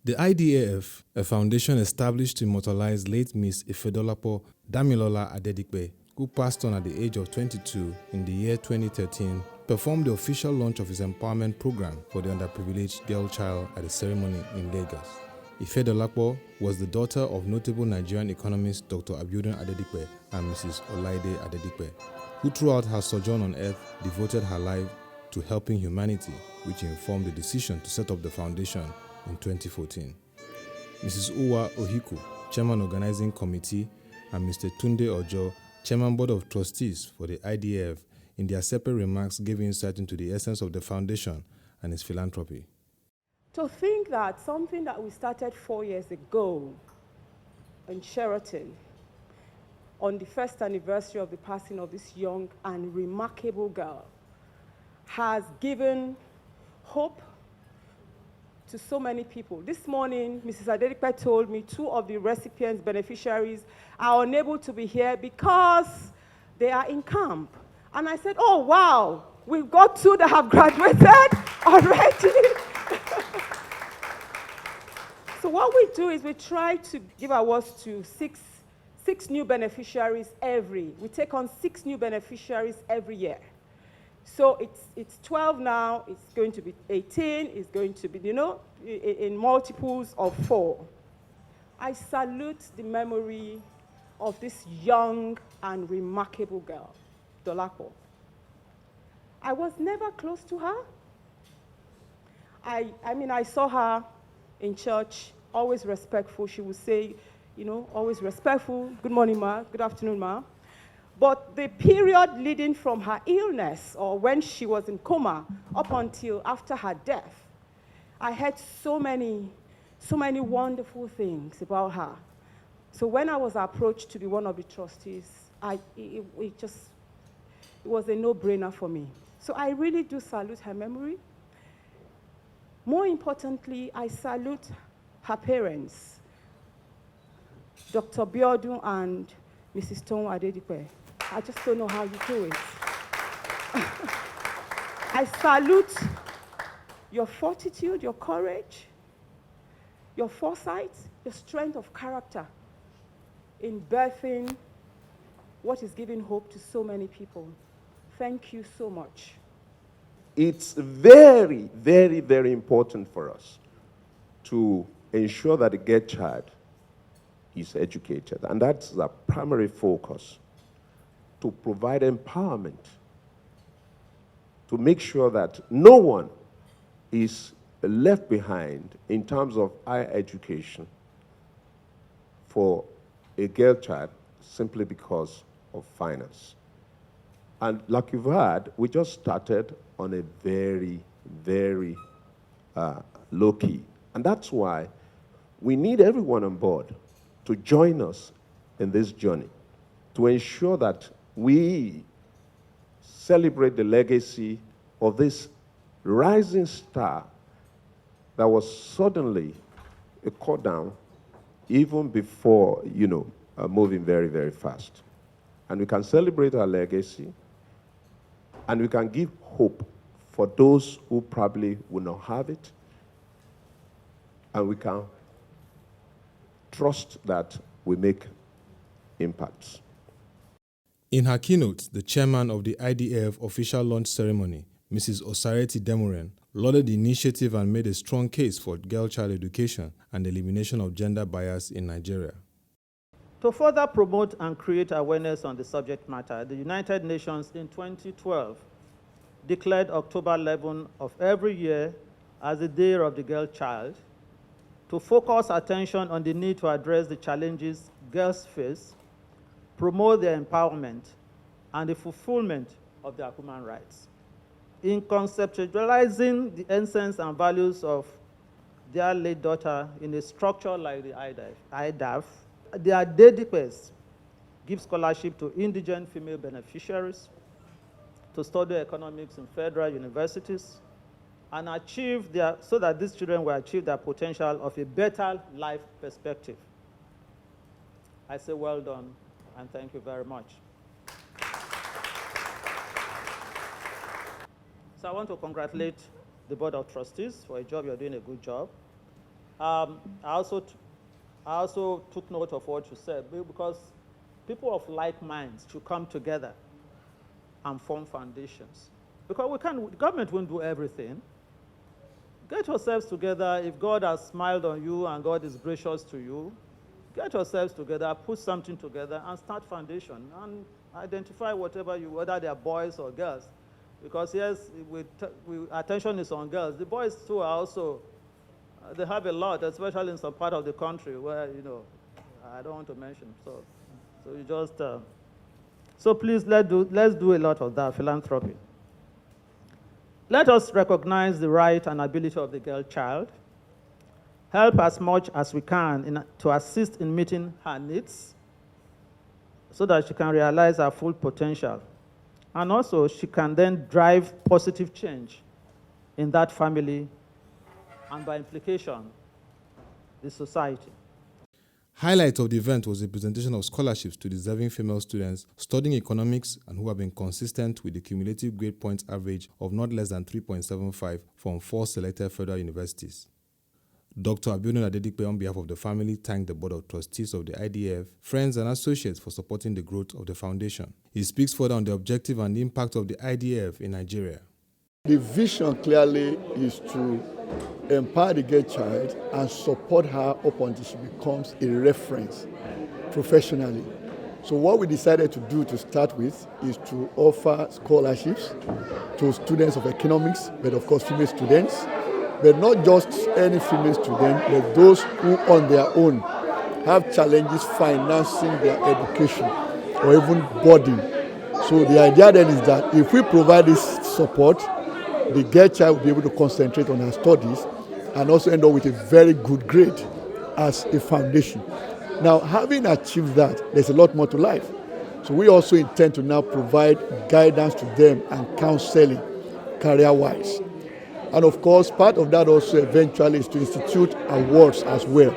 The IDAF, a foundation established to immortalize late Miss Ifedolapo Damilola Adedipe, who passed on at the age of 22 in the year 2013, performed the official launch of his empowerment program for the underprivileged girl child at a ceremony in Lagos. Ifedolapo was the daughter of notable Nigerian economist Dr. Abiodun Adedipe and Mrs. Olaide Adedipe, who throughout her sojourn on earth devoted her life to helping humanity, which informed the decision to set up the foundation in 2014. Mrs. Uwa Ohiku, Chairman Organizing Committee, and Mr. Tunde Ojo, Chairman Board of Trustees for the IDF, in their separate remarks gave insight into the essence of the foundation and its philanthropy. To think that something that we started 4 years ago in Sheraton, on the first anniversary of the passing of this young and remarkable girl, has given hope to so many people. This morning, Mrs. Adedipe told me 2 of the recipients, beneficiaries, are unable to be here because they are in camp. And I said, oh, wow, we've got 2 that have graduated already. So what we do is we try to give awards to six new beneficiaries we take on 6 new beneficiaries every year. So it's 12 now, it's going to be 18, it's going to be, in multiples of 4. I salute the memory of this young and remarkable girl, Dolapo. I was never close to her. I saw her in church, always respectful. She would say, always respectful, good morning, ma, good afternoon, ma. But the period leading from her illness or when she was in coma up until after her death, I heard so many wonderful things about her. So when I was approached to be one of the trustees, it was a no-brainer for me. So I really do salute her memory. More importantly, I salute her parents, Dr. Abiodun and Mrs. Adedipe. I just don't know how you do it. I salute your fortitude, your courage, your foresight, your strength of character in birthing what is giving hope to so many people. Thank you so much. It's very, very, very important for us to ensure that the girl child is educated, and that's the primary focus, to provide empowerment, to make sure that no one is left behind in terms of higher education for a girl child simply because of finance. And like you've heard, we just started on a very, very low key. And that's why we need everyone on board to join us in this journey, to ensure that we celebrate the legacy of this rising star that was suddenly a cut down even before, moving very, very fast. And we can celebrate our legacy, and we can give hope for those who probably will not have it, and we can trust that we make impacts. In her keynote, the chairman of the IDF official launch ceremony, Mrs. Osareti Demoren, lauded the initiative and made a strong case for girl child education and the elimination of gender bias in Nigeria. To further promote and create awareness on the subject matter, the United Nations in 2012 declared October 11 of every year as the Day of the Girl Child, to focus attention on the need to address the challenges girls face, promote their empowerment, and the fulfillment of their human rights. In conceptualizing the essence and values of their late daughter in a structure like the IDAF, the Adedipes give scholarship to indigent female beneficiaries to study economics in federal universities and so that these children will achieve their potential of a better life perspective. I say well done, and thank you very much. So I want to congratulate the Board of Trustees for a job. You're doing a good job. I also took note of what you said, because people of like minds should come together and form foundations. Because the government won't do everything. Get yourselves together. If God has smiled on you and God is gracious to you, get yourselves together, put something together, and start foundation, and identify whatever whether they are boys or girls. Because yes, attention is on girls. The boys too are also, they have a lot, especially in some part of the country where, I don't want to mention. So you just, so please let's do a lot of that, philanthropy. Let us recognize the right and ability of the girl child, help as much as we can to assist in meeting her needs so that she can realize her full potential. And also, she can then drive positive change in that family and by implication, the society. Highlight of the event was the presentation of scholarships to deserving female students studying economics and who have been consistent with the cumulative grade points average of not less than 3.75 from 4 selected federal universities. Dr. Abiodun Adedipe, on behalf of the family, thanked the Board of Trustees of the IDAF, friends and associates for supporting the growth of the foundation. He speaks further on the objective and the impact of the IDAF in Nigeria. The vision clearly is to empower the girl child and support her up until she becomes a reference professionally. So what we decided to do to start with is to offer scholarships to students of economics, but of course female students, but not just any female student, but those who on their own have challenges financing their education or even boarding. So the idea then is that if we provide this support, the girl child will be able to concentrate on her studies and also end up with a very good grade as a foundation. Now, having achieved that, there's a lot more to life. So we also intend to now provide guidance to them and counseling career-wise. And of course, part of that also eventually is to institute awards as well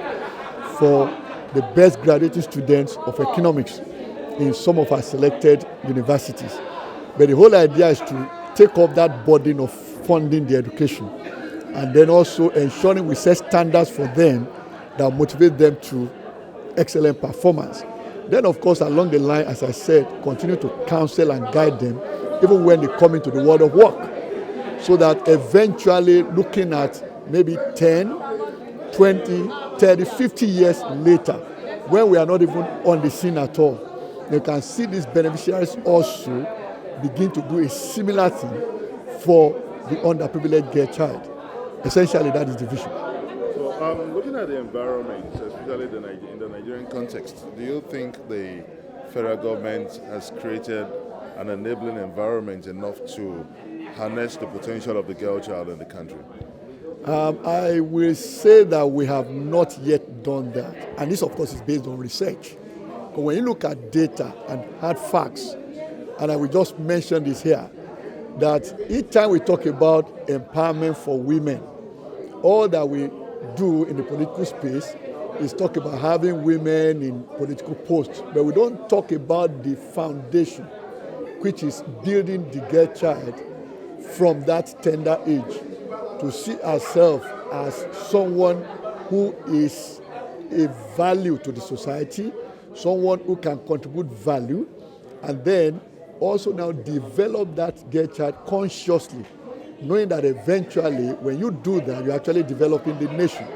for the best graduating students of economics in some of our selected universities. But the whole idea is to take up that burden of funding the education and then also ensuring we set standards for them that motivate them to excellent performance. Then, of course, along the line, as I said, continue to counsel and guide them even when they come into the world of work, so that eventually looking at maybe 10, 20, 30, 50 years later, when we are not even on the scene at all, you can see these beneficiaries also begin to do a similar thing for the underprivileged girl child. Essentially, that is the vision. So, looking at the environment, especially in the Nigerian context, do you think the federal government has created an enabling environment enough to harness the potential of the girl child in the country? I will say that we have not yet done that. And this, of course, is based on research. But when you look at data and hard facts, and I will just mention this here, that each time we talk about empowerment for women, all that we do in the political space is talk about having women in political posts, but we don't talk about the foundation, which is building the girl child from that tender age to see herself as someone who is a value to the society, someone who can contribute value, and then also now develop that girl child consciously, knowing that eventually when you do that, you're actually developing the nation.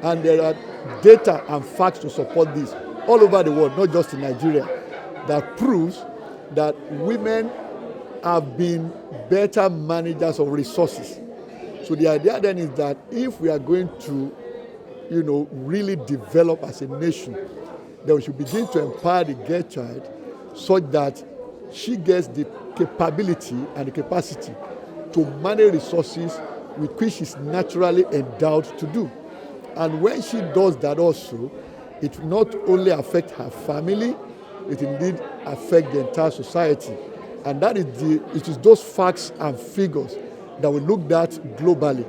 And there are data and facts to support this all over the world, not just in Nigeria, that proves that women have been better managers of resources. So the idea then is that if we are going to, really develop as a nation, then we should begin to empower the girl child such that she gets the capability and the capacity to manage resources with which she's naturally endowed to do. And when she does that also, it will not only affect her family, it indeed affect the entire society. And that is it is those facts and figures that we looked at globally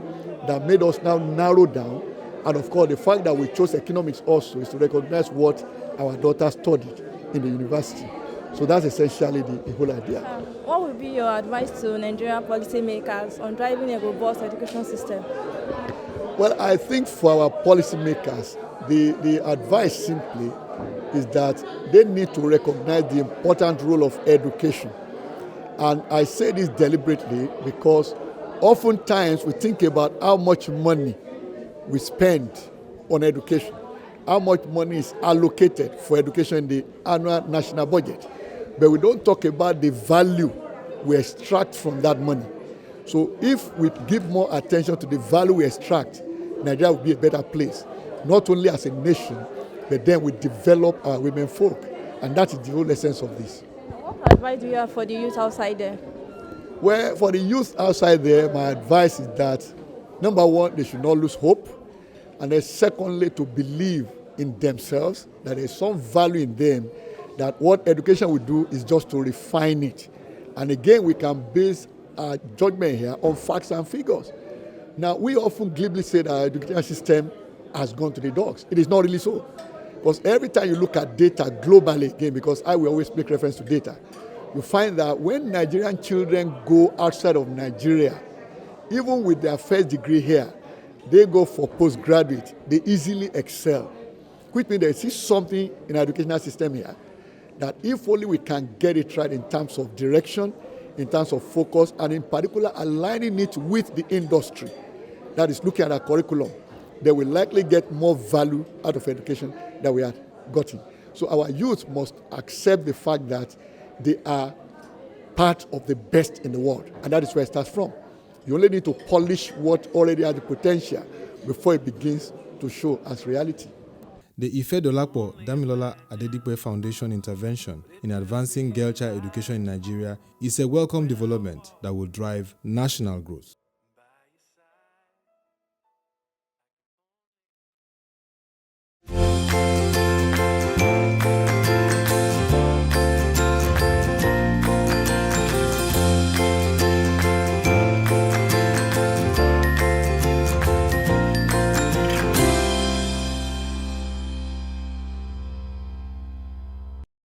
that made us now narrow down. And of course, the fact that we chose economics also is to recognize what our daughter studied in the university. So that's essentially the whole idea. What would be your advice to Nigerian policymakers on driving a robust education system? Well, I think for our policymakers, the advice simply is that they need to recognize the important role of education. And I say this deliberately because oftentimes we think about how much money we spend on education, how much money is allocated for education in the annual national budget, but we don't talk about the value we extract from that money. So if we give more attention to the value we extract, Nigeria will be a better place, not only as a nation, but then we develop our women folk. And that is the whole essence of this. What advice do you have for the youth outside there? Well, for the youth outside there, my advice is that, number one, they should not lose hope. And then secondly, to believe in themselves, that there's some value in them, that what education will do is just to refine it. And again, we can base our judgment here on facts and figures. Now, we often glibly say that our education system has gone to the dogs. It is not really so. Because every time you look at data globally, again, because I will always make reference to data, you find that when Nigerian children go outside of Nigeria, even with their first degree here, they go for postgraduate, they easily excel. Which means there is something in our educational system here that if only we can get it right in terms of direction, in terms of focus, and in particular aligning it with the industry that is looking at our curriculum, they will likely get more value out of education than we have gotten. So our youth must accept the fact that they are part of the best in the world, and that is where it starts from. You only need to polish what already has the potential before it begins to show as reality. The Ifedolapo Damilola Adedipe Foundation intervention in advancing girl child education in Nigeria is a welcome development that will drive national growth.